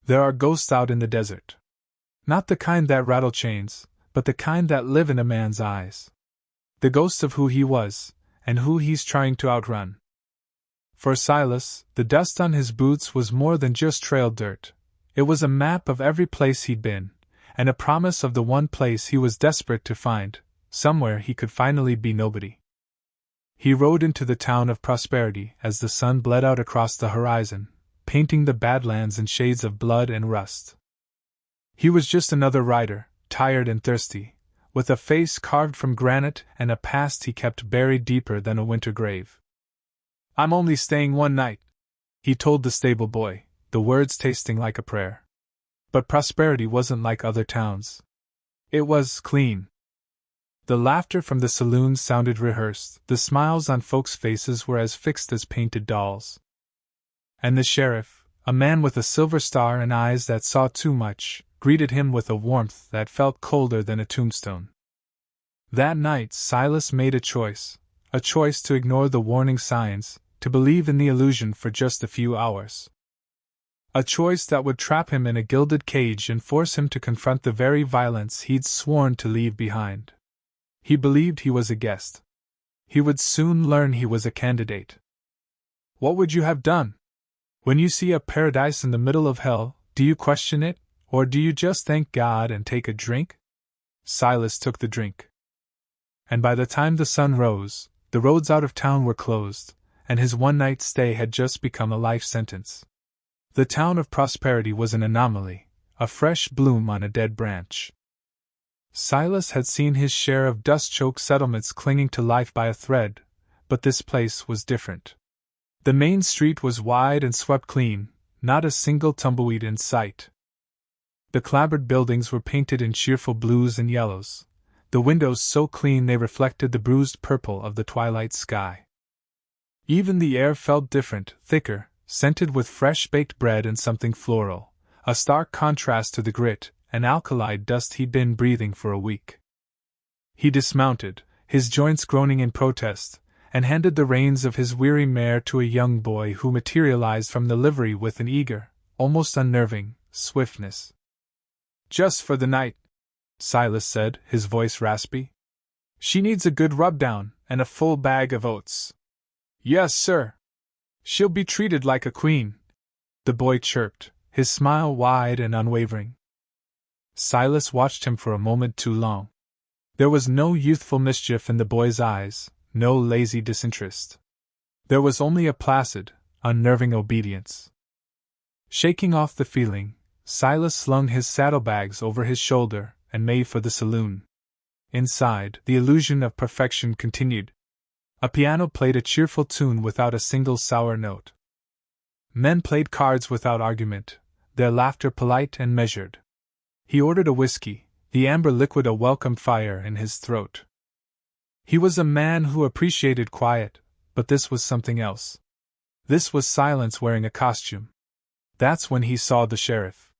There are ghosts out in the desert. Not the kind that rattle chains, but the kind that live in a man's eyes. The ghosts of who he was, and who he's trying to outrun. For Silas, the dust on his boots was more than just trail dirt. It was a map of every place he'd been, and a promise of the one place he was desperate to find, somewhere he could finally be nobody. He rode into the town of Prosperity as the sun bled out across the horizon, painting the Badlands in shades of blood and rust. He was just another rider, tired and thirsty, with a face carved from granite and a past he kept buried deeper than a winter grave. "I'm only staying one night," he told the stable boy, the words tasting like a prayer. But Prosperity wasn't like other towns. It was clean. The laughter from the saloons sounded rehearsed, the smiles on folks' faces were as fixed as painted dolls. And the sheriff, a man with a silver star and eyes that saw too much, greeted him with a warmth that felt colder than a tombstone. That night Silas made a choice to ignore the warning signs, to believe in the illusion for just a few hours. A choice that would trap him in a gilded cage and force him to confront the very violence he'd sworn to leave behind. He believed he was a guest. He would soon learn he was a candidate. What would you have done? When you see a paradise in the middle of hell, do you question it, or do you just thank God and take a drink? Silas took the drink. And by the time the sun rose, the roads out of town were closed, and his one-night stay had just become a life sentence. The town of Prosperity was an anomaly, a fresh bloom on a dead branch. Silas had seen his share of dust-choked settlements clinging to life by a thread, but this place was different. The main street was wide and swept clean, not a single tumbleweed in sight. The clapboard buildings were painted in cheerful blues and yellows, the windows so clean they reflected the bruised purple of the twilight sky. Even the air felt different, thicker, scented with fresh-baked bread and something floral, a stark contrast to the grit and alkali dust he'd been breathing for a week. He dismounted, his joints groaning in protest, and handed the reins of his weary mare to a young boy who materialized from the livery with an eager, almost unnerving, swiftness. "Just for the night," Silas said, his voice raspy. "She needs a good rub-down and a full bag of oats." "Yes, sir. She'll be treated like a queen," the boy chirped, his smile wide and unwavering. Silas watched him for a moment too long. There was no youthful mischief in the boy's eyes, no lazy disinterest. There was only a placid, unnerving obedience. Shaking off the feeling, Silas slung his saddlebags over his shoulder and made for the saloon. Inside, the illusion of perfection continued. A piano played a cheerful tune without a single sour note. Men played cards without argument, their laughter polite and measured. He ordered a whiskey, the amber liquid a welcome fire in his throat. He was a man who appreciated quiet, but this was something else. This was silence wearing a costume. That's when he saw the sheriff.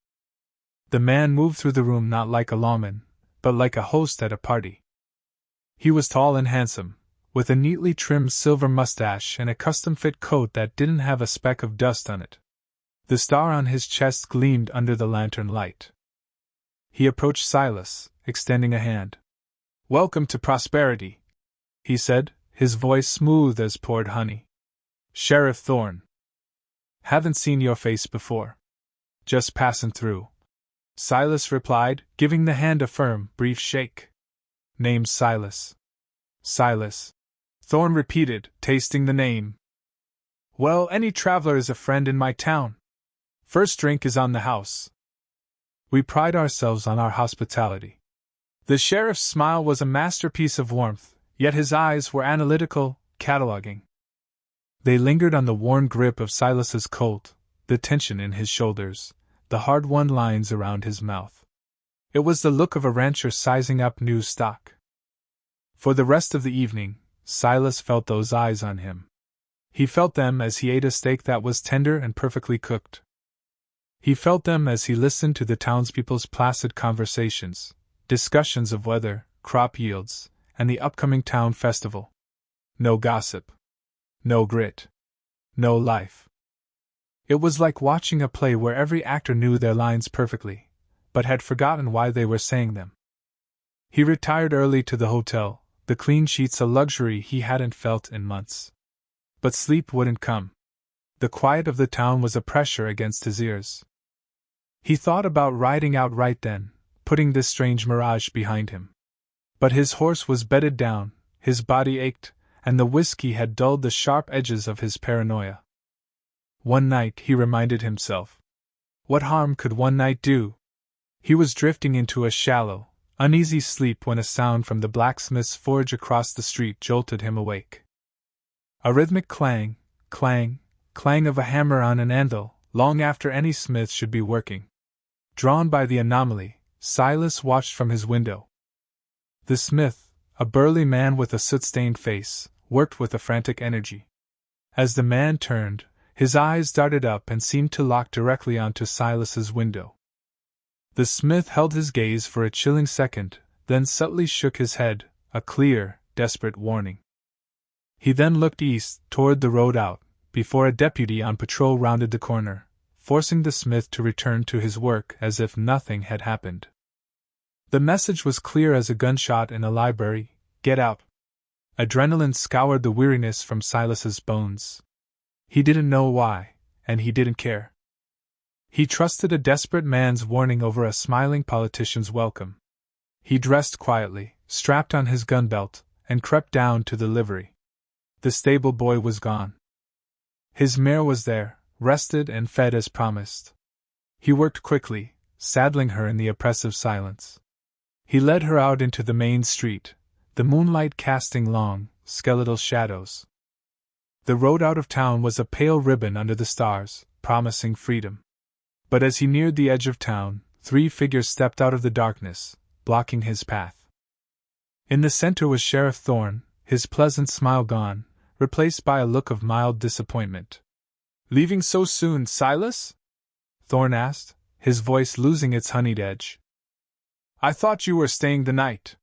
The man moved through the room not like a lawman, but like a host at a party. He was tall and handsome, with a neatly trimmed silver mustache and a custom-fit coat that didn't have a speck of dust on it. The star on his chest gleamed under the lantern light. He approached Silas, extending a hand. "Welcome to Prosperity," he said, his voice smooth as poured honey. "Sheriff Thorne. Haven't seen your face before. Just passing through," Silas replied, giving the hand a firm, brief shake. "Name's Silas." "Silas," Thorne repeated, tasting the name. "Well, any traveler is a friend in my town. First drink is on the house. We pride ourselves on our hospitality." The sheriff's smile was a masterpiece of warmth, yet his eyes were analytical, cataloging. They lingered on the worn grip of Silas's colt, the tension in his shoulders, the hard-won lines around his mouth. It was the look of a rancher sizing up new stock. For the rest of the evening, Silas felt those eyes on him. He felt them as he ate a steak that was tender and perfectly cooked. He felt them as he listened to the townspeople's placid conversations, discussions of weather, crop yields, and the upcoming town festival. No gossip. No grit. No life. It was like watching a play where every actor knew their lines perfectly, but had forgotten why they were saying them. He retired early to the hotel, the clean sheets a luxury he hadn't felt in months. But sleep wouldn't come. The quiet of the town was a pressure against his ears. He thought about riding out right then, putting this strange mirage behind him. But his horse was bedded down, his body ached, and the whiskey had dulled the sharp edges of his paranoia. One night, he reminded himself. What harm could one night do? He was drifting into a shallow, uneasy sleep when a sound from the blacksmith's forge across the street jolted him awake. A rhythmic clang, clang, clang of a hammer on an anvil, long after any smith should be working. Drawn by the anomaly, Silas watched from his window. The smith, a burly man with a soot-stained face, worked with a frantic energy. As the man turned, his eyes darted up and seemed to lock directly onto Silas's window. The smith held his gaze for a chilling second, then subtly shook his head, a clear, desperate warning. He then looked east, toward the road out, before a deputy on patrol rounded the corner, forcing the smith to return to his work as if nothing had happened. The message was clear as a gunshot in a library: get out. Adrenaline scoured the weariness from Silas's bones. He didn't know why, and he didn't care. He trusted a desperate man's warning over a smiling politician's welcome. He dressed quietly, strapped on his gun belt, and crept down to the livery. The stable boy was gone. His mare was there, rested and fed as promised. He worked quickly, saddling her in the oppressive silence. He led her out into the main street, the moonlight casting long, skeletal shadows. The road out of town was a pale ribbon under the stars, promising freedom. But as he neared the edge of town, 3 figures stepped out of the darkness, blocking his path. In the center was Sheriff Thorne, his pleasant smile gone, replaced by a look of mild disappointment. "Leaving so soon, Silas?" Thorne asked, his voice losing its honeyed edge. "I thought you were staying the night."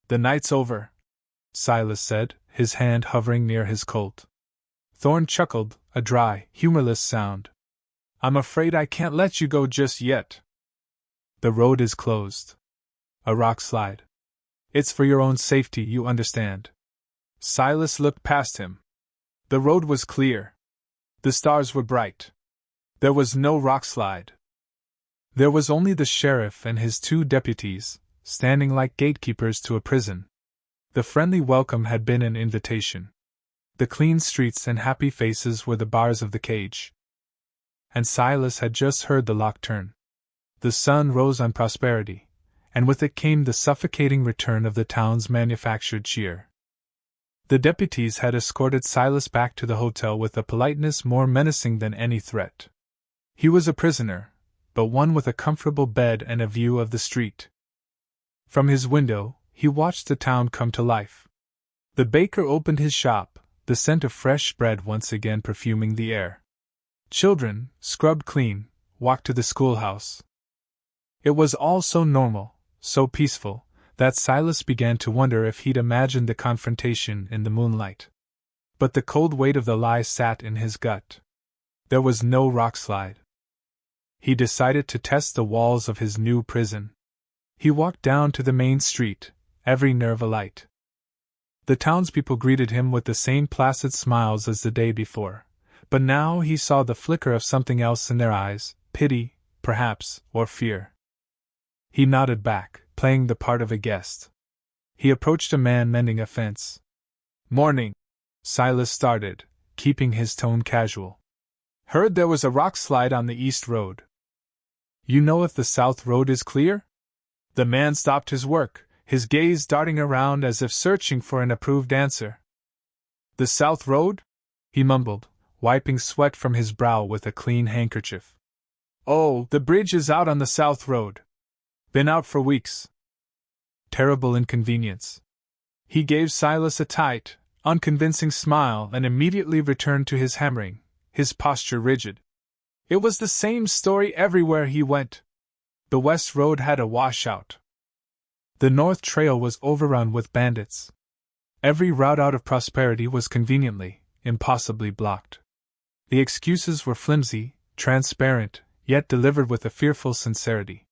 "The night's over," Silas said, his hand hovering near his Colt. Thorne chuckled, a dry, humorless sound. "I'm afraid I can't let you go just yet. The road is closed. A rock slide. It's for your own safety, you understand." Silas looked past him. The road was clear. The stars were bright. There was no rock slide. There was only the sheriff and his 2 deputies, standing like gatekeepers to a prison. The friendly welcome had been an invitation. The clean streets and happy faces were the bars of the cage. And Silas had just heard the lock turn. The sun rose on prosperity, and with it came the suffocating return of the town's manufactured cheer. The deputies had escorted Silas back to the hotel with a politeness more menacing than any threat. He was a prisoner, but one with a comfortable bed and a view of the street. From his window, he watched the town come to life. The baker opened his shop, the scent of fresh bread once again perfuming the air. Children, scrubbed clean, walked to the schoolhouse. It was all so normal, so peaceful, that Silas began to wonder if he'd imagined the confrontation in the moonlight. But the cold weight of the lie sat in his gut. There was no rock slide. He decided to test the walls of his new prison. He walked down to the main street, every nerve alight. The townspeople greeted him with the same placid smiles as the day before, but now he saw the flicker of something else in their eyes, pity, perhaps, or fear. He nodded back, playing the part of a guest. He approached a man mending a fence. "Morning," Silas started, keeping his tone casual. "Heard there was a rock slide on the east road. You know if the south road is clear?" The man stopped his work, his gaze darting around as if searching for an approved answer. "The south road?" he mumbled, wiping sweat from his brow with a clean handkerchief. "Oh, the bridge is out on the south road. Been out for weeks." Terrible inconvenience. He gave Silas a tight, unconvincing smile and immediately returned to his hammering, his posture rigid. It was the same story everywhere he went. The west road had a washout. The north trail was overrun with bandits. Every route out of prosperity was conveniently, impossibly blocked. The excuses were flimsy, transparent, yet delivered with a fearful sincerity.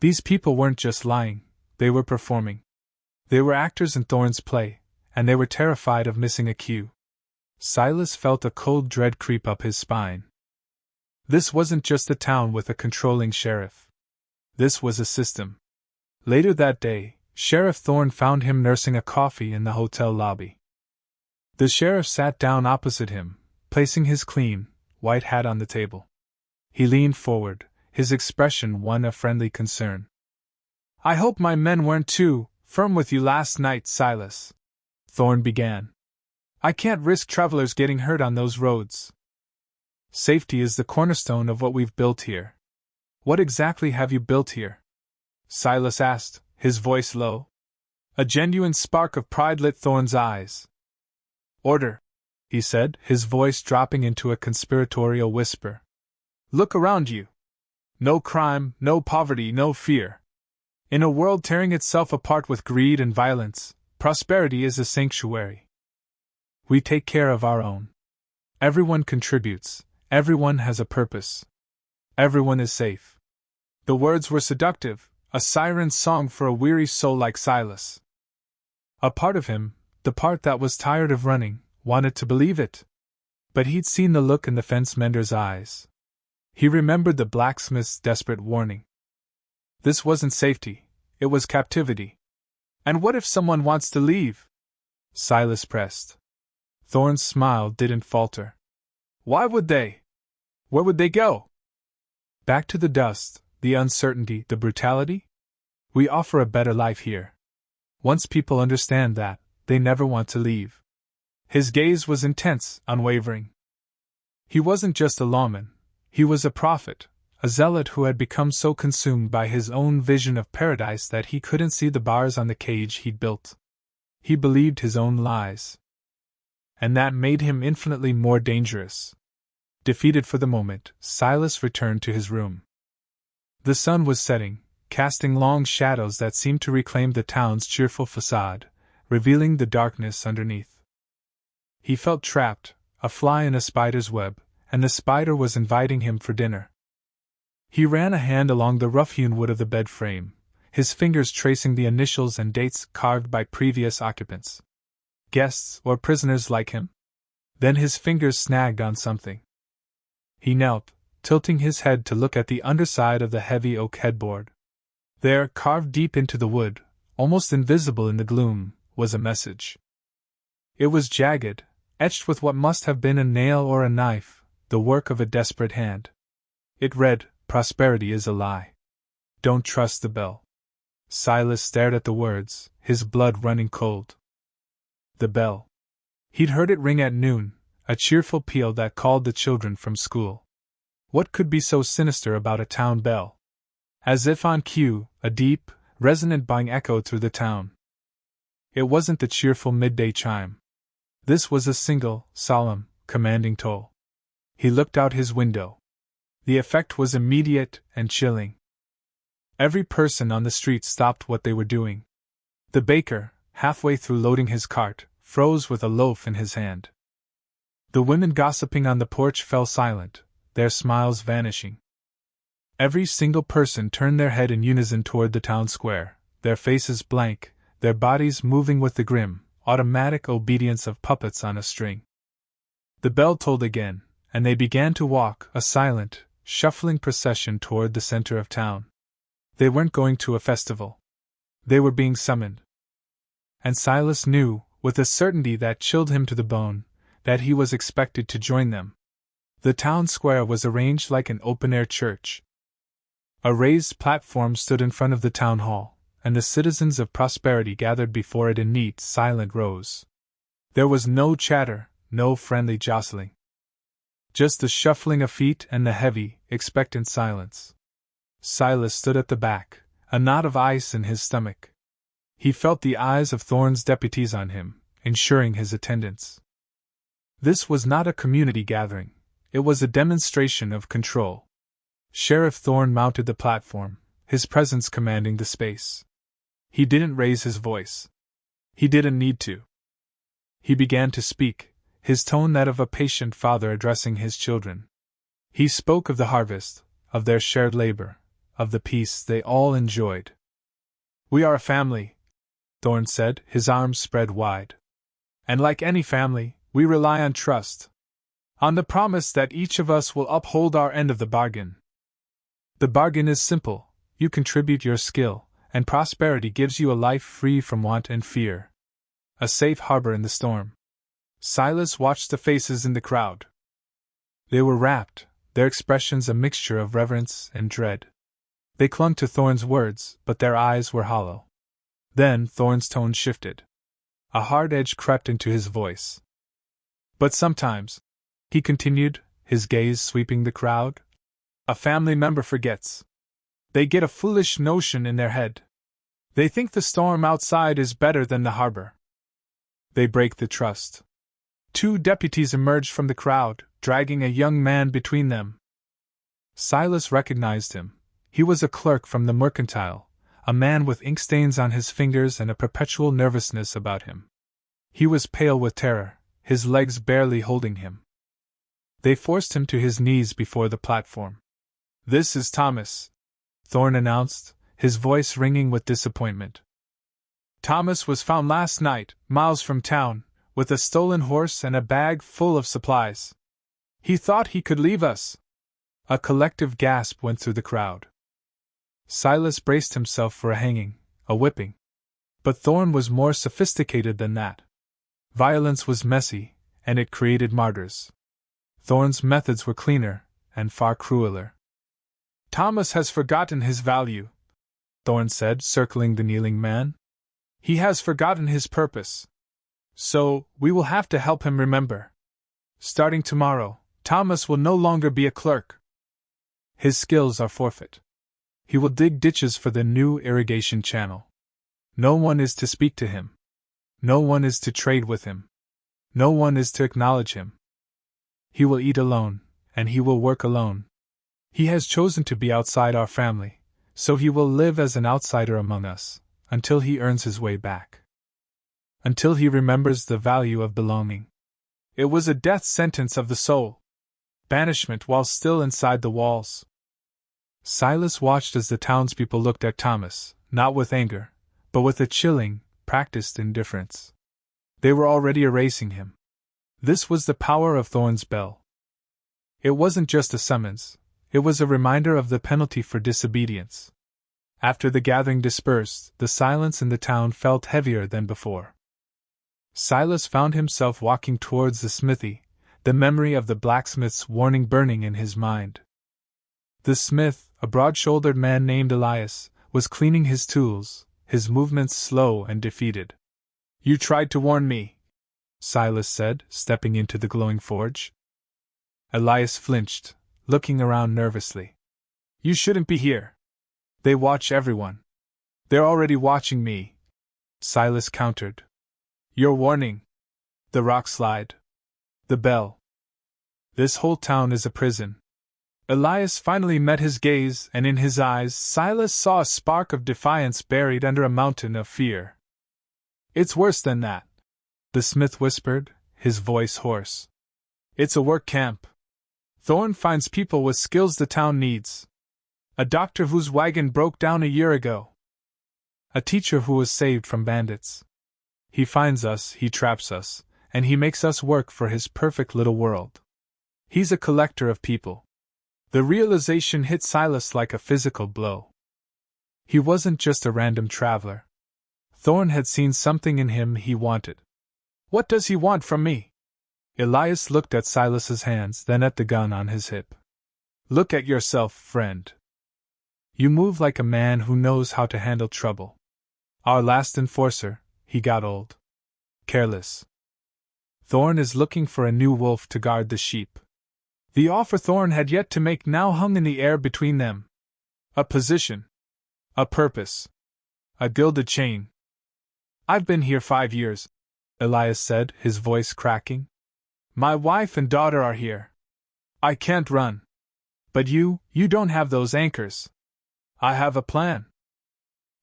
These people weren't just lying, they were performing. They were actors in Thorne's play, and they were terrified of missing a cue. Silas felt a cold dread creep up his spine. This wasn't just a town with a controlling sheriff. This was a system. Later that day, Sheriff Thorne found him nursing a coffee in the hotel lobby. The sheriff sat down opposite him, placing his clean, white hat on the table. He leaned forward, his expression one of friendly concern. "I hope my men weren't too firm with you last night, Silas," Thorne began. "I can't risk travelers getting hurt on those roads. Safety is the cornerstone of what we've built here." "What exactly have you built here?" Silas asked, his voice low. A genuine spark of pride lit Thorne's eyes. "Order," he said, his voice dropping into a conspiratorial whisper. "Look around you. No crime, no poverty, no fear. In a world tearing itself apart with greed and violence, prosperity is a sanctuary. We take care of our own. Everyone contributes, everyone has a purpose. Everyone is safe." The words were seductive, a siren's song for a weary soul like Silas. A part of him, the part that was tired of running, wanted to believe it. But he'd seen the look in the fence mender's eyes. He remembered the blacksmith's desperate warning. This wasn't safety, it was captivity. "And what if someone wants to leave?" Silas pressed. Thorne's smile didn't falter. "Why would they? Where would they go?" "Back to the dust, the uncertainty, the brutality? We offer a better life here. Once people understand that, they never want to leave." His gaze was intense, unwavering. He wasn't just a lawman, he was a prophet, a zealot who had become so consumed by his own vision of paradise that he couldn't see the bars on the cage he'd built. He believed his own lies. And that made him infinitely more dangerous. Defeated for the moment, Silas returned to his room. The sun was setting, casting long shadows that seemed to reclaim the town's cheerful facade, revealing the darkness underneath. He felt trapped, a fly in a spider's web, and the spider was inviting him for dinner. He ran a hand along the rough-hewn wood of the bed frame, his fingers tracing the initials and dates carved by previous occupants. Guests or prisoners like him? Then his fingers snagged on something. He knelt, tilting his head to look at the underside of the heavy oak headboard. There, carved deep into the wood, almost invisible in the gloom, was a message. It was jagged, etched with what must have been a nail or a knife, the work of a desperate hand. It read, "Prosperity is a lie. Don't trust the bell." Silas stared at the words, his blood running cold. The bell. He'd heard it ring at noon, a cheerful peal that called the children from school. What could be so sinister about a town bell? As if on cue, a deep, resonant bang echoed through the town. It wasn't the cheerful midday chime. This was a single, solemn, commanding toll. He looked out his window. The effect was immediate and chilling. Every person on the street stopped what they were doing. The baker, halfway through loading his cart, froze with a loaf in his hand. The women gossiping on the porch fell silent, their smiles vanishing. Every single person turned their head in unison toward the town square, their faces blank, their bodies moving with the grim, automatic obedience of puppets on a string. The bell tolled again, and they began to walk, a silent, shuffling procession toward the center of town. They weren't going to a festival. They were being summoned. And Silas knew, with a certainty that chilled him to the bone, that he was expected to join them. The town square was arranged like an open-air church. A raised platform stood in front of the town hall, and the citizens of Prosperity gathered before it in neat, silent rows. There was no chatter, no friendly jostling. Just the shuffling of feet and the heavy, expectant silence. Silas stood at the back, a knot of ice in his stomach. He felt the eyes of Thorne's deputies on him, ensuring his attendance. This was not a community gathering, it was a demonstration of control. Sheriff Thorne mounted the platform, his presence commanding the space. He didn't raise his voice. He didn't need to. He began to speak, his tone that of a patient father addressing his children. He spoke of the harvest, of their shared labor, of the peace they all enjoyed. "We are a family," Thorn said, his arms spread wide. "And like any family, we rely on trust. On the promise that each of us will uphold our end of the bargain. The bargain is simple: you contribute your skill, and prosperity gives you a life free from want and fear. A safe harbor in the storm." Silas watched the faces in the crowd. They were rapt, their expressions a mixture of reverence and dread. They clung to Thorn's words, but their eyes were hollow. Then Thorn's tone shifted. A hard edge crept into his voice. "But sometimes," he continued, his gaze sweeping the crowd, "a family member forgets. They get a foolish notion in their head. They think the storm outside is better than the harbor. They break the trust." Two deputies emerged from the crowd, dragging a young man between them. Silas recognized him. He was a clerk from the mercantile, a man with ink stains on his fingers and a perpetual nervousness about him. He was pale with terror, his legs barely holding him. They forced him to his knees before the platform. "This is Thomas," Thorn announced, his voice ringing with disappointment. "Thomas was found last night, miles from town, with a stolen horse and a bag full of supplies. He thought he could leave us." A collective gasp went through the crowd. Silas braced himself for a hanging, a whipping. But Thorn was more sophisticated than that. Violence was messy, and it created martyrs. Thorn's methods were cleaner, and far crueler. "Thomas has forgotten his value," Thorn said, circling the kneeling man. "He has forgotten his purpose. So, we will have to help him remember. Starting tomorrow, Thomas will no longer be a clerk. His skills are forfeit. He will dig ditches for the new irrigation channel. No one is to speak to him. No one is to trade with him. No one is to acknowledge him. He will eat alone, and he will work alone. He has chosen to be outside our family, so he will live as an outsider among us, until he earns his way back. Until he remembers the value of belonging. It was a death sentence of the soul. Banishment while still inside the walls." Silas watched as the townspeople looked at Thomas, not with anger, but with a chilling, practiced indifference. They were already erasing him. This was the power of Thorn's bell. It wasn't just a summons, it was a reminder of the penalty for disobedience. After the gathering dispersed, the silence in the town felt heavier than before. Silas found himself walking towards the smithy, the memory of the blacksmith's warning burning in his mind. The smith, a broad-shouldered man named Elias, was cleaning his tools, his movements slow and defeated. "You tried to warn me," Silas said, stepping into the glowing forge. Elias flinched, looking around nervously. "You shouldn't be here. They watch everyone." "They're already watching me," Silas countered. "Your warning. The rock slide. The bell. This whole town is a prison." Elias finally met his gaze, and in his eyes Silas saw a spark of defiance buried under a mountain of fear. "It's worse than that," the smith whispered, his voice hoarse. "It's a work camp. Thorn finds people with skills the town needs. A doctor whose wagon broke down a year ago. A teacher who was saved from bandits. He finds us, he traps us, and he makes us work for his perfect little world. He's a collector of people." The realization hit Silas like a physical blow. He wasn't just a random traveler. Thorn had seen something in him he wanted. "What does he want from me?" Elias looked at Silas's hands, then at the gun on his hip. "Look at yourself, friend. You move like a man who knows how to handle trouble. Our last enforcer, he got old. Careless. Thorn is looking for a new wolf to guard the sheep." The offer Thorn had yet to make now hung in the air between them. A position. A purpose. A gilded chain. "I've been here 5 years," Elias said, his voice cracking. "My wife and daughter are here. I can't run. But you don't have those anchors. I have a plan.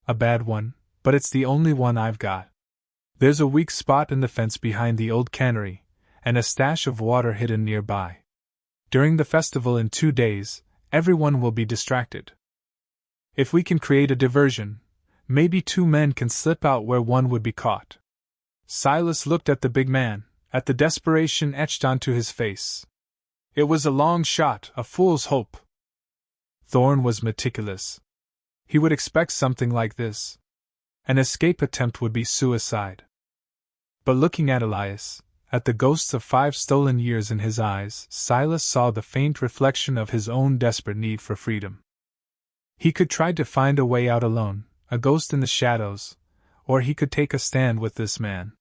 A bad one, but it's the only one I've got. There's a weak spot in the fence behind the old cannery, and a stash of water hidden nearby. During the festival in 2 days, everyone will be distracted. If we can create a diversion, maybe 2 men can slip out where one would be caught." Silas looked at the big man, at the desperation etched onto his face. It was a long shot, a fool's hope. Thorn was meticulous. He would expect something like this. An escape attempt would be suicide. But looking at Elias, at the ghosts of 5 stolen years in his eyes, Silas saw the faint reflection of his own desperate need for freedom. He could try to find a way out alone, a ghost in the shadows, or he could take a stand with this man.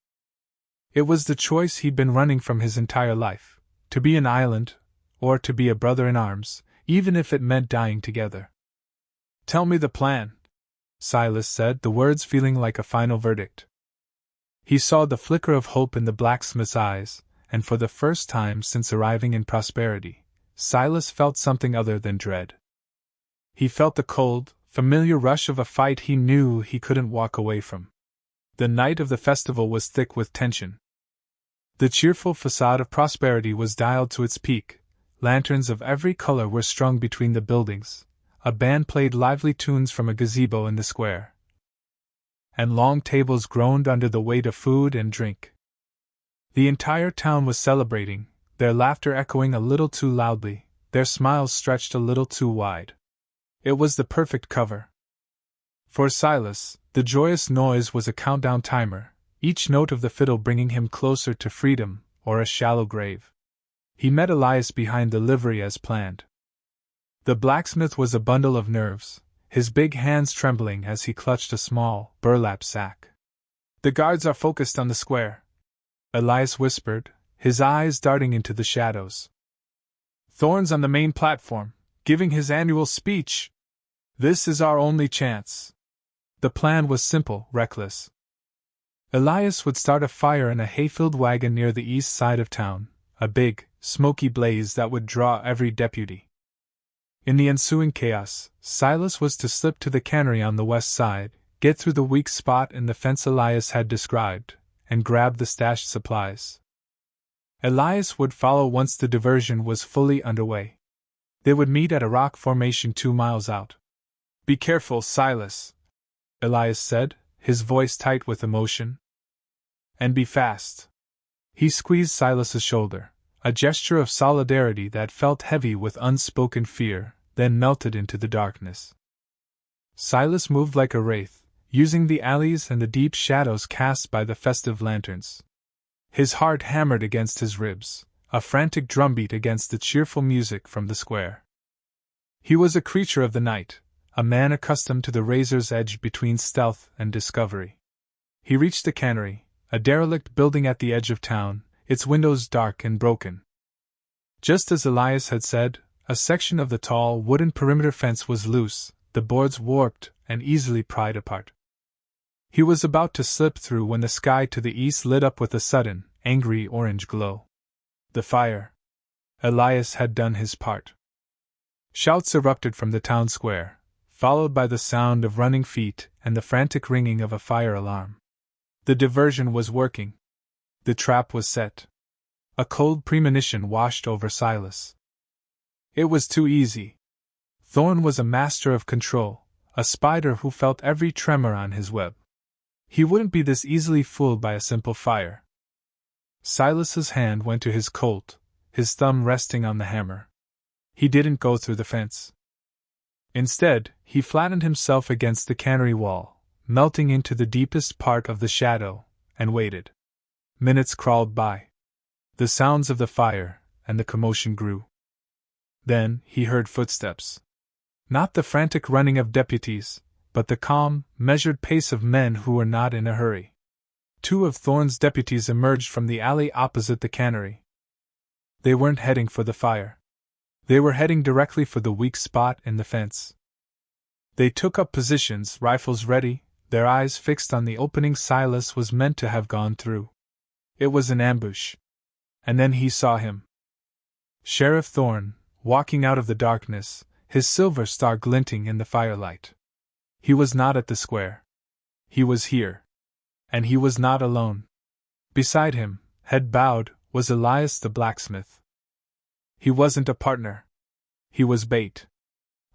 It was the choice he'd been running from his entire life, to be an island, or to be a brother in arms, even if it meant dying together. "Tell me the plan," Silas said, the words feeling like a final verdict. He saw the flicker of hope in the blacksmith's eyes, and for the first time since arriving in prosperity, Silas felt something other than dread. He felt the cold, familiar rush of a fight he knew he couldn't walk away from. The night of the festival was thick with tension. The cheerful facade of prosperity was dialed to its peak, lanterns of every color were strung between the buildings, a band played lively tunes from a gazebo in the square, and long tables groaned under the weight of food and drink. The entire town was celebrating, their laughter echoing a little too loudly, their smiles stretched a little too wide. It was the perfect cover. For Silas, the joyous noise was a countdown timer, each note of the fiddle bringing him closer to freedom, or a shallow grave. He met Elias behind the livery as planned. The blacksmith was a bundle of nerves, his big hands trembling as he clutched a small, burlap sack. "The guards are focused on the square," Elias whispered, his eyes darting into the shadows. "Thorn's on the main platform, giving his annual speech. This is our only chance." The plan was simple, reckless. Elias would start a fire in a hay-filled wagon near the east side of town, a big, smoky blaze that would draw every deputy. In the ensuing chaos, Silas was to slip to the cannery on the west side, get through the weak spot in the fence Elias had described, and grab the stashed supplies. Elias would follow once the diversion was fully underway. They would meet at a rock formation 2 miles out. "Be careful, Silas," Elias said, his voice tight with emotion. "And be fast." He squeezed Silas's shoulder, a gesture of solidarity that felt heavy with unspoken fear, then melted into the darkness. Silas moved like a wraith, using the alleys and the deep shadows cast by the festive lanterns. His heart hammered against his ribs, a frantic drumbeat against the cheerful music from the square. He was a creature of the night, a man accustomed to the razor's edge between stealth and discovery. He reached the cannery, a derelict building at the edge of town, its windows dark and broken. Just as Elias had said, a section of the tall wooden perimeter fence was loose, the boards warped and easily pried apart. He was about to slip through when the sky to the east lit up with a sudden, angry orange glow. The fire. Elias had done his part. Shouts erupted from the town square, followed by the sound of running feet and the frantic ringing of a fire alarm. The diversion was working. The trap was set. A cold premonition washed over Silas. It was too easy. Thorn was a master of control, a spider who felt every tremor on his web. He wouldn't be this easily fooled by a simple fire. Silas's hand went to his Colt, his thumb resting on the hammer. He didn't go through the fence. Instead, he flattened himself against the cannery wall, melting into the deepest part of the shadow, and waited. Minutes crawled by. The sounds of the fire and the commotion grew. Then he heard footsteps. Not the frantic running of deputies, but the calm, measured pace of men who were not in a hurry. 2 of Thorn's deputies emerged from the alley opposite the cannery. They weren't heading for the fire. They were heading directly for the weak spot in the fence. They took up positions, rifles ready, their eyes fixed on the opening Silas was meant to have gone through. It was an ambush. And then he saw him. Sheriff Thorn, walking out of the darkness, his silver star glinting in the firelight. He was not at the square. He was here. And he was not alone. Beside him, head bowed, was Elias the blacksmith. He wasn't a partner. He was bait.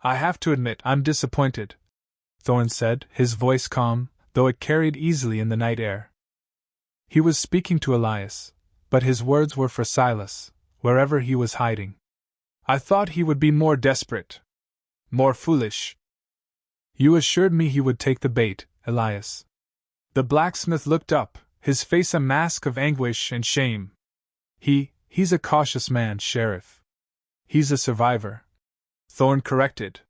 I have to admit I'm disappointed, Thorn said, his voice calm, though it carried easily in the night air. He was speaking to Elias, but his words were for Silas, wherever he was hiding. I thought he would be more desperate. More foolish. You assured me he would take the bait, Elias. The blacksmith looked up, his face a mask of anguish and shame. He's a cautious man, Sheriff. He's a survivor. Thorn corrected.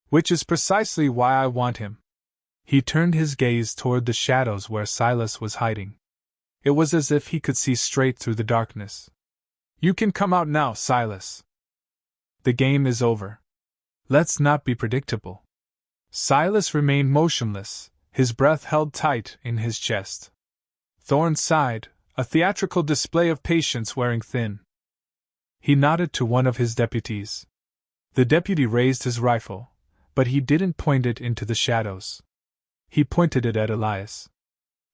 Which is precisely why I want him. He turned his gaze toward the shadows where Silas was hiding. It was as if he could see straight through the darkness. You can come out now, Silas. The game is over. Let's not be predictable. Silas remained motionless, his breath held tight in his chest. Thorn sighed, a theatrical display of patience wearing thin. He nodded to one of his deputies. The deputy raised his rifle, but he didn't point it into the shadows. He pointed it at Elias.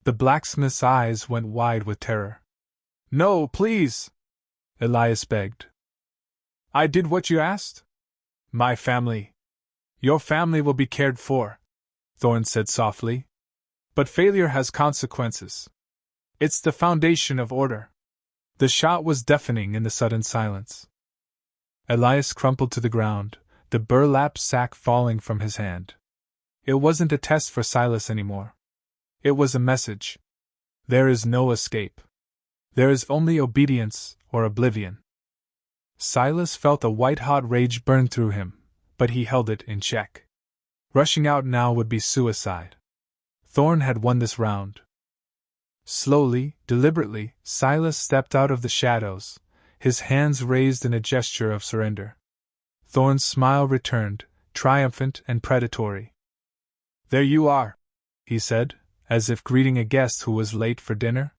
The blacksmith's eyes went wide with terror. No, please! Elias begged. I did what you asked? My family. Your family will be cared for, Thorn said softly. But failure has consequences. It's the foundation of order. The shot was deafening in the sudden silence. Elias crumpled to the ground, the burlap sack falling from his hand. It wasn't a test for Silas anymore. It was a message. There is no escape. There is only obedience or oblivion. Silas felt a white-hot rage burn through him, but he held it in check. Rushing out now would be suicide. Thorn had won this round. Slowly, deliberately, Silas stepped out of the shadows, his hands raised in a gesture of surrender. Thorn's smile returned, triumphant and predatory. There you are, he said, as if greeting a guest who was late for dinner.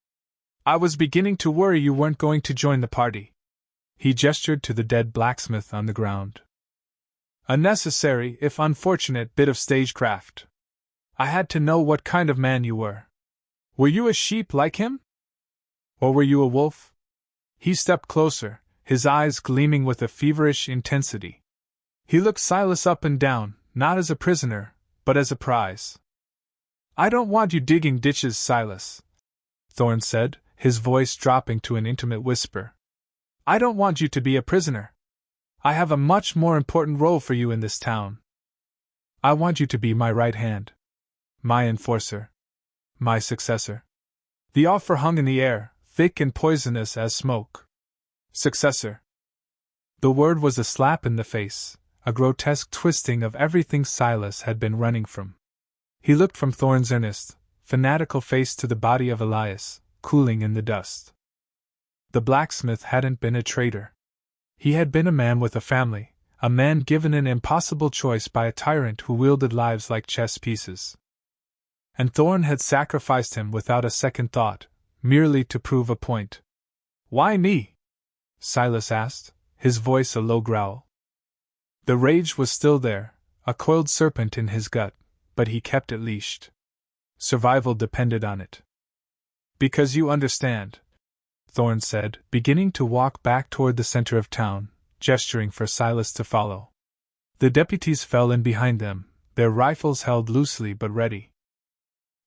I was beginning to worry you weren't going to join the party. He gestured to the dead blacksmith on the ground. A necessary, if unfortunate, bit of stagecraft. I had to know what kind of man you were. Were you a sheep like him? Or were you a wolf? He stepped closer, his eyes gleaming with a feverish intensity. He looked Silas up and down, not as a prisoner, but as a prize. I don't want you digging ditches, Silas, Thorn said, his voice dropping to an intimate whisper. I don't want you to be a prisoner. I have a much more important role for you in this town. I want you to be my right hand. My enforcer. My successor. The offer hung in the air, thick and poisonous as smoke. Successor. The word was a slap in the face, a grotesque twisting of everything Silas had been running from. He looked from Thorn's earnest, fanatical face to the body of Elias, cooling in the dust. The blacksmith hadn't been a traitor. He had been a man with a family, a man given an impossible choice by a tyrant who wielded lives like chess pieces. And Thorn had sacrificed him without a second thought, merely to prove a point. Why me? Silas asked, his voice a low growl. The rage was still there, a coiled serpent in his gut, but he kept it leashed. Survival depended on it. Because you understand, Thorn said, beginning to walk back toward the center of town, gesturing for Silas to follow. The deputies fell in behind them, their rifles held loosely but ready.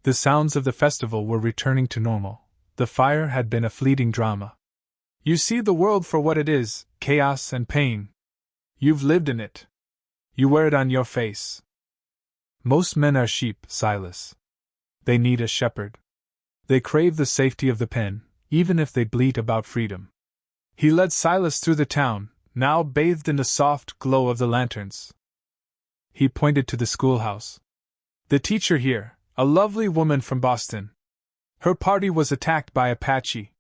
The sounds of the festival were returning to normal. The fire had been a fleeting drama. You see the world for what it is, chaos and pain. You've lived in it. You wear it on your face. Most men are sheep, Silas. They need a shepherd. They crave the safety of the pen, even if they bleat about freedom. He led Silas through the town, now bathed in the soft glow of the lanterns. He pointed to the schoolhouse. The teacher here, a lovely woman from Boston. Her party was attacked by Apache.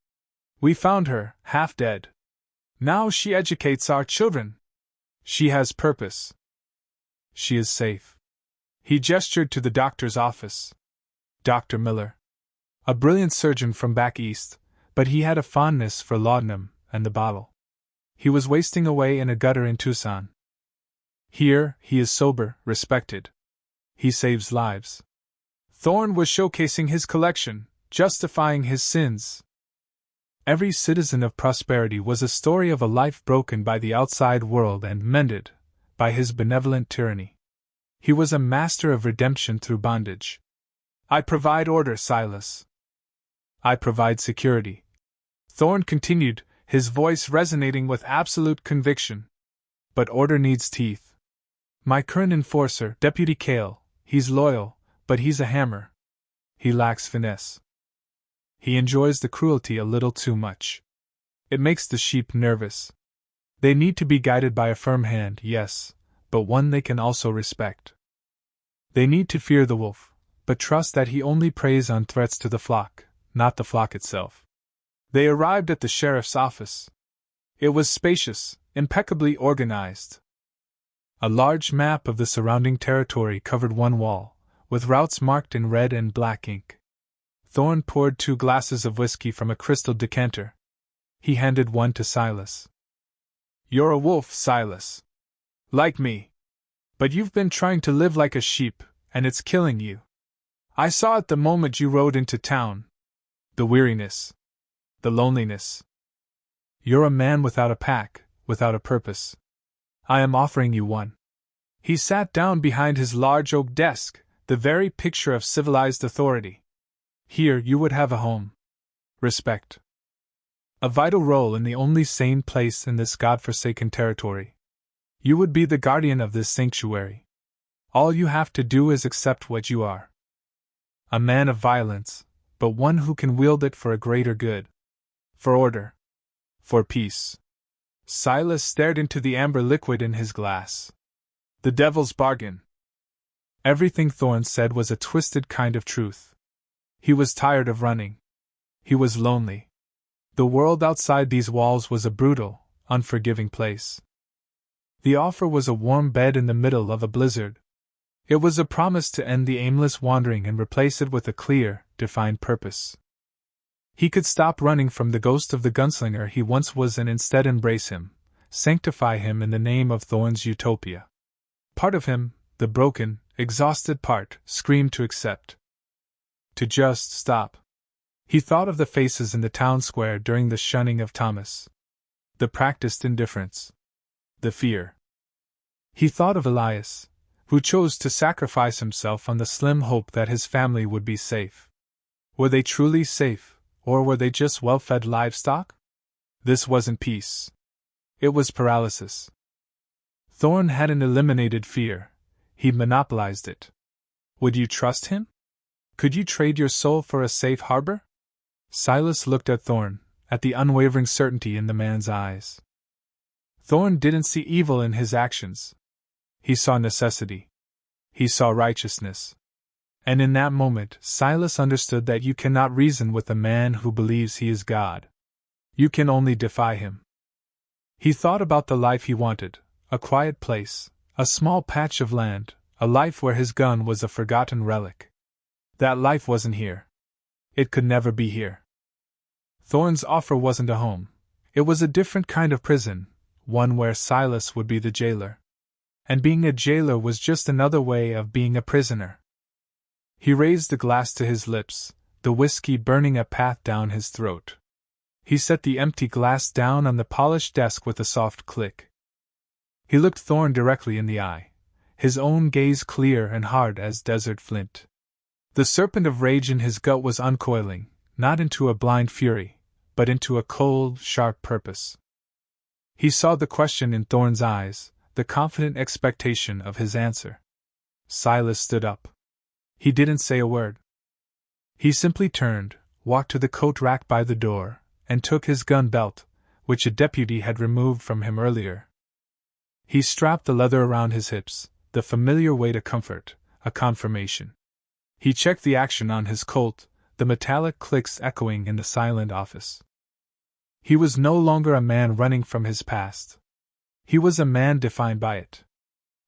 We found her, half dead. Now she educates our children. She has purpose. She is safe. He gestured to the doctor's office. Dr. Miller. A brilliant surgeon from back east, but he had a fondness for laudanum and the bottle. He was wasting away in a gutter in Tucson. Here, he is sober, respected. He saves lives. Thorn was showcasing his collection, justifying his sins. Every citizen of prosperity was a story of a life broken by the outside world and mended by his benevolent tyranny. He was a master of redemption through bondage. I provide order, Silas. I provide security. Thorn continued, his voice resonating with absolute conviction. But order needs teeth. My current enforcer, Deputy Cale, he's loyal, but he's a hammer. He lacks finesse. He enjoys the cruelty a little too much. It makes the sheep nervous. They need to be guided by a firm hand, yes, but one they can also respect. They need to fear the wolf, but trust that he only preys on threats to the flock, not the flock itself. They arrived at the sheriff's office. It was spacious, impeccably organized. A large map of the surrounding territory covered one wall, with routes marked in red and black ink. Thorn poured 2 glasses of whiskey from a crystal decanter. He handed one to Silas. You're a wolf, Silas. Like me. But you've been trying to live like a sheep, and it's killing you. I saw it the moment you rode into town. The weariness. The loneliness. You're a man without a pack, without a purpose. I am offering you one. He sat down behind his large oak desk, the very picture of civilized authority. Here you would have a home. Respect. A vital role in the only sane place in this God-forsaken territory. You would be the guardian of this sanctuary. All you have to do is accept what you are. A man of violence, but one who can wield it for a greater good. For order. For peace. Silas stared into the amber liquid in his glass. The devil's bargain. Everything Thorn said was a twisted kind of truth. He was tired of running. He was lonely. The world outside these walls was a brutal, unforgiving place. The offer was a warm bed in the middle of a blizzard. It was a promise to end the aimless wandering and replace it with a clear, defined purpose. He could stop running from the ghost of the gunslinger he once was and instead embrace him, sanctify him in the name of Thorn's utopia. Part of him, the broken, exhausted part, screamed to accept. To just stop. He thought of the faces in the town square during the shunning of Thomas. The practiced indifference. The fear. He thought of Elias, who chose to sacrifice himself on the slim hope that his family would be safe. Were they truly safe, or were they just well-fed livestock? This wasn't peace. It was paralysis. Thorn hadn't eliminated fear, he'd monopolized it. Would you trust him? Could you trade your soul for a safe harbor? Silas looked at Thorn, at the unwavering certainty in the man's eyes. Thorn didn't see evil in his actions. He saw necessity. He saw righteousness. And in that moment, Silas understood that you cannot reason with a man who believes he is God. You can only defy him. He thought about the life he wanted, a quiet place, a small patch of land, a life where his gun was a forgotten relic. That life wasn't here. It could never be here. Thorn's offer wasn't a home. It was a different kind of prison, one where Silas would be the jailer. And being a jailer was just another way of being a prisoner. He raised the glass to his lips, the whiskey burning a path down his throat. He set the empty glass down on the polished desk with a soft click. He looked Thorn directly in the eye, his own gaze clear and hard as desert flint. The serpent of rage in his gut was uncoiling, not into a blind fury, but into a cold, sharp purpose. He saw the question in Thorn's eyes, the confident expectation of his answer. Silas stood up. He didn't say a word. He simply turned, walked to the coat rack by the door, and took his gun belt, which a deputy had removed from him earlier. He strapped the leather around his hips, the familiar weight a comfort, a confirmation. He checked the action on his Colt, the metallic clicks echoing in the silent office. He was no longer a man running from his past. He was a man defined by it.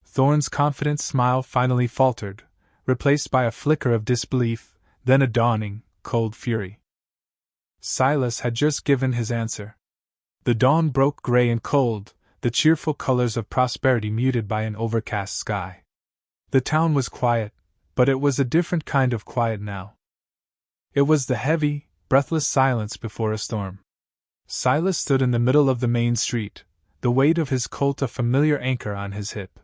Thorn's confident smile finally faltered, replaced by a flicker of disbelief, then a dawning, cold fury. Silas had just given his answer. The dawn broke gray and cold, the cheerful colors of prosperity muted by an overcast sky. The town was quiet, but it was a different kind of quiet now. It was the heavy, breathless silence before a storm. Silas stood in the middle of the main street, the weight of his colt a familiar anchor on his hip.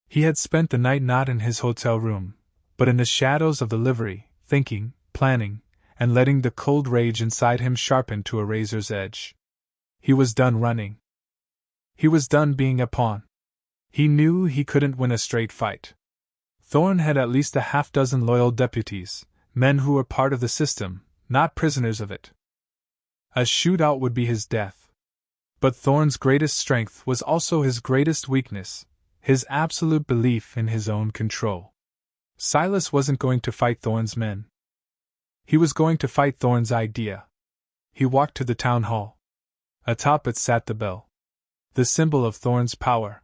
He had spent the night not in his hotel room, but in the shadows of the livery, thinking, planning, and letting the cold rage inside him sharpen to a razor's edge. He was done running. He was done being a pawn. He knew he couldn't win a straight fight. Thorne had at least a half-dozen loyal deputies, men who were part of the system, not prisoners of it. A shootout would be his death. But Thorne's greatest strength was also his greatest weakness, his absolute belief in his own control. Silas wasn't going to fight Thorne's men. He was going to fight Thorne's idea. He walked to the town hall. Atop it sat the bell. The symbol of Thorne's power.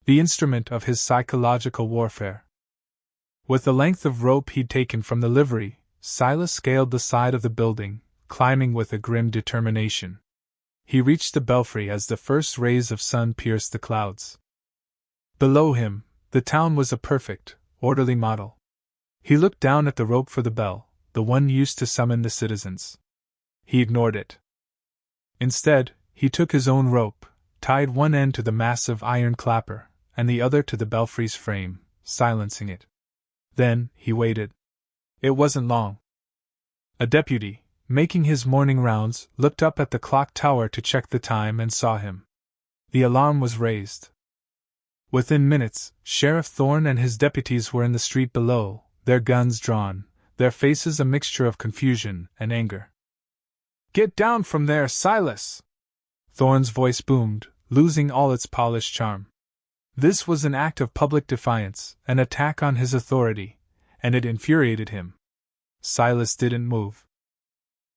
The instrument of his psychological warfare. With the length of rope he'd taken from the livery, Silas scaled the side of the building, climbing with a grim determination. He reached the belfry as the first rays of sun pierced the clouds. Below him, the town was a perfect, orderly model. He looked down at the rope for the bell, the one used to summon the citizens. He ignored it. Instead, he took his own rope, tied one end to the massive iron clapper, and the other to the belfry's frame, silencing it. Then, he waited. It wasn't long. A deputy, making his morning rounds, looked up at the clock tower to check the time and saw him. The alarm was raised. Within minutes, Sheriff Thorne and his deputies were in the street below, their guns drawn, their faces a mixture of confusion and anger. "Get down from there, Silas!" Thorne's voice boomed, losing all its polished charm. This was an act of public defiance, an attack on his authority, and it infuriated him. Silas didn't move.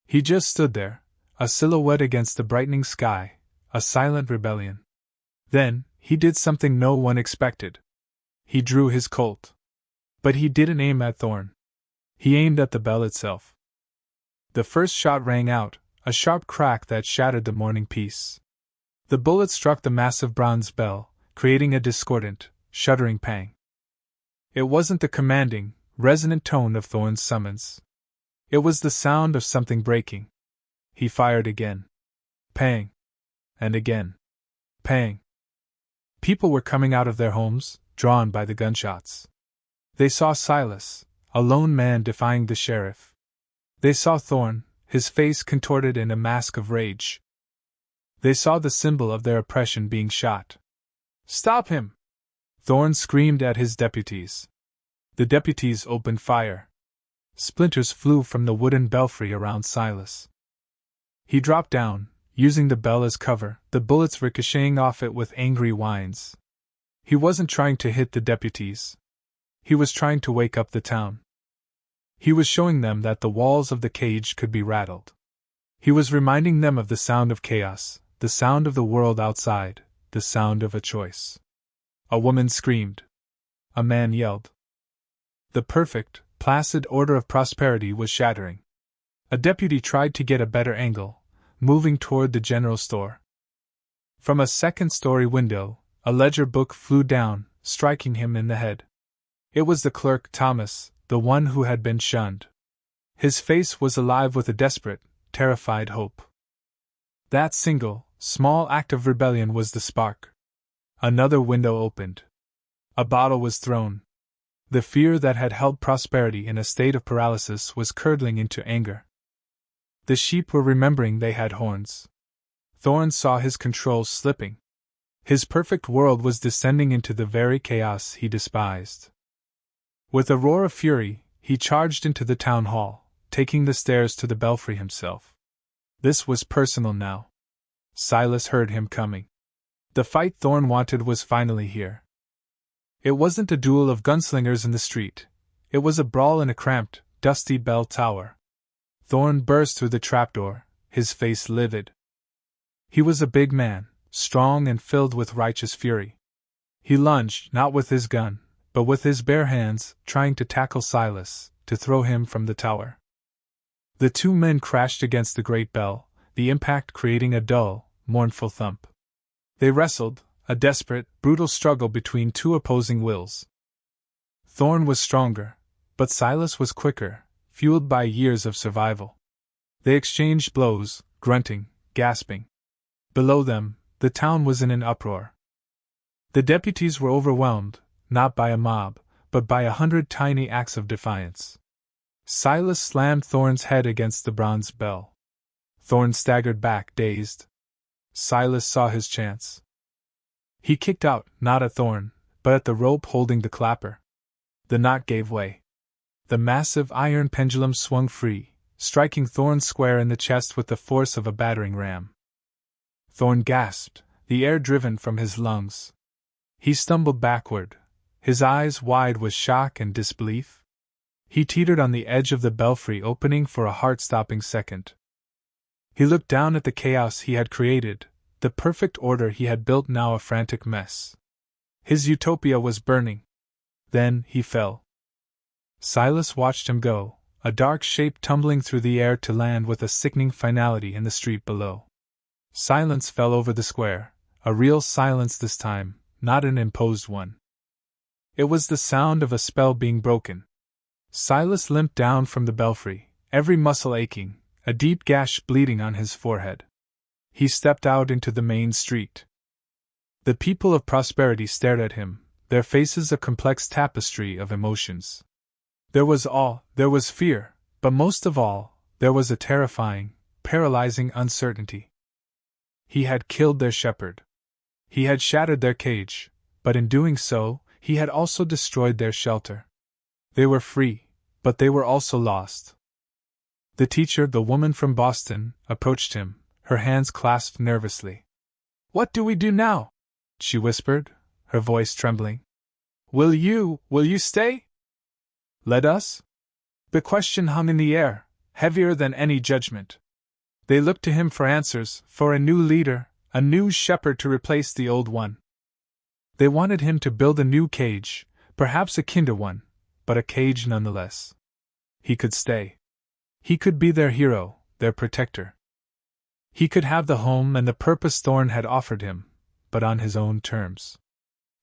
He just stood there, a silhouette against the brightening sky, a silent rebellion. Then, he did something no one expected. He drew his Colt. But he didn't aim at Thorne. He aimed at the bell itself. The first shot rang out, a sharp crack that shattered the morning peace. The bullet struck the massive bronze bell, creating a discordant, shuddering pang. It wasn't the commanding, resonant tone of Thorne's summons. It was the sound of something breaking. He fired again. Pang. And again. Pang. People were coming out of their homes, drawn by the gunshots. They saw Silas, a lone man defying the sheriff. They saw Thorne, his face contorted in a mask of rage. They saw the symbol of their oppression being shot. "Stop him!" Thorne screamed at his deputies. The deputies opened fire. Splinters flew from the wooden belfry around Silas. He dropped down, using the bell as cover, the bullets ricocheting off it with angry whines. He wasn't trying to hit the deputies. He was trying to wake up the town. He was showing them that the walls of the cage could be rattled. He was reminding them of the sound of chaos, the sound of the world outside, the sound of a choice. A woman screamed. A man yelled. The perfect, placid order of prosperity was shattering. A deputy tried to get a better angle, moving toward the general store. From a second-story window, a ledger book flew down, striking him in the head. It was the clerk, Thomas, the one who had been shunned. His face was alive with a desperate, terrified hope. That single, small act of rebellion was the spark. Another window opened. A bottle was thrown. The fear that had held prosperity in a state of paralysis was curdling into anger. The sheep were remembering they had horns. Thorne saw his control slipping. His perfect world was descending into the very chaos he despised. With a roar of fury, he charged into the town hall, taking the stairs to the belfry himself. This was personal now. Silas heard him coming. The fight Thorne wanted was finally here. It wasn't a duel of gunslingers in the street. It was a brawl in a cramped, dusty bell tower. Thorne burst through the trapdoor, his face livid. He was a big man, strong and filled with righteous fury. He lunged, not with his gun, but with his bare hands, trying to tackle Silas, to throw him from the tower. The two men crashed against the great bell, the impact creating a dull, mournful thump. They wrestled, a desperate, brutal struggle between two opposing wills. Thorne was stronger, but Silas was quicker, fueled by years of survival. They exchanged blows, grunting, gasping. Below them, the town was in an uproar. The deputies were overwhelmed, not by a mob, but by 100 tiny acts of defiance. Silas slammed Thorn's head against the bronze bell. Thorn staggered back, dazed. Silas saw his chance. He kicked out, not at Thorn, but at the rope holding the clapper. The knot gave way. The massive iron pendulum swung free, striking Thorn square in the chest with the force of a battering ram. Thorn gasped, the air driven from his lungs. He stumbled backward, his eyes wide with shock and disbelief. He teetered on the edge of the belfry opening for a heart-stopping second. He looked down at the chaos he had created, the perfect order he had built now a frantic mess. His utopia was burning. Then he fell. Silas watched him go, a dark shape tumbling through the air to land with a sickening finality in the street below. Silence fell over the square, a real silence this time, not an imposed one. It was the sound of a spell being broken. Silas limped down from the belfry, every muscle aching, a deep gash bleeding on his forehead. He stepped out into the main street. The people of Prosperity stared at him, their faces a complex tapestry of emotions. There was awe, there was fear, but most of all, there was a terrifying, paralyzing uncertainty. He had killed their shepherd. He had shattered their cage, but in doing so, he had also destroyed their shelter. They were free, but they were also lost. The teacher, the woman from Boston, approached him, her hands clasped nervously. "What do we do now?" she whispered, her voice trembling. Will you stay?" "Let us?" The question hung in the air, heavier than any judgment. They looked to him for answers, for a new leader, a new shepherd to replace the old one. They wanted him to build a new cage, perhaps a kinder one, but a cage nonetheless. He could stay. He could be their hero, their protector. He could have the home and the purpose Thorn had offered him, but on his own terms.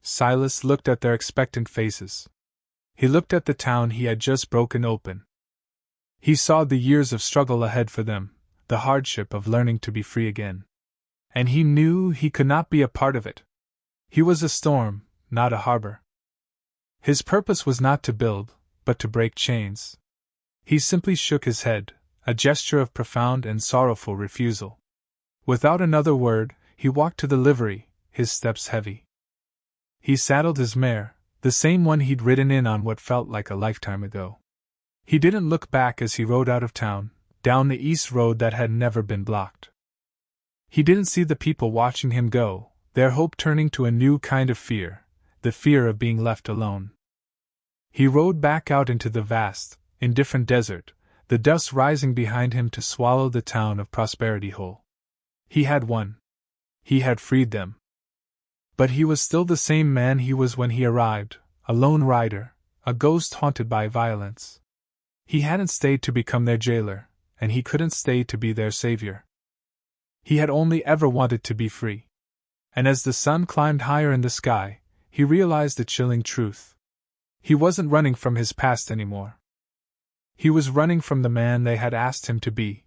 Silas looked at their expectant faces. He looked at the town he had just broken open. He saw the years of struggle ahead for them, the hardship of learning to be free again. And he knew he could not be a part of it. He was a storm, not a harbor. His purpose was not to build, but to break chains. He simply shook his head, a gesture of profound and sorrowful refusal. Without another word, he walked to the livery, his steps heavy. He saddled his mare, the same one he'd ridden in on what felt like a lifetime ago. He didn't look back as he rode out of town, down the east road that had never been blocked. He didn't see the people watching him go, their hope turning to a new kind of fear, the fear of being left alone. He rode back out into the vast, indifferent desert, the dust rising behind him to swallow the town of Prosperity whole. He had won. He had freed them. But he was still the same man he was when he arrived, a lone rider, a ghost haunted by violence. He hadn't stayed to become their jailer, and he couldn't stay to be their savior. He had only ever wanted to be free. And as the sun climbed higher in the sky, he realized a chilling truth. He wasn't running from his past anymore. He was running from the man they had asked him to be.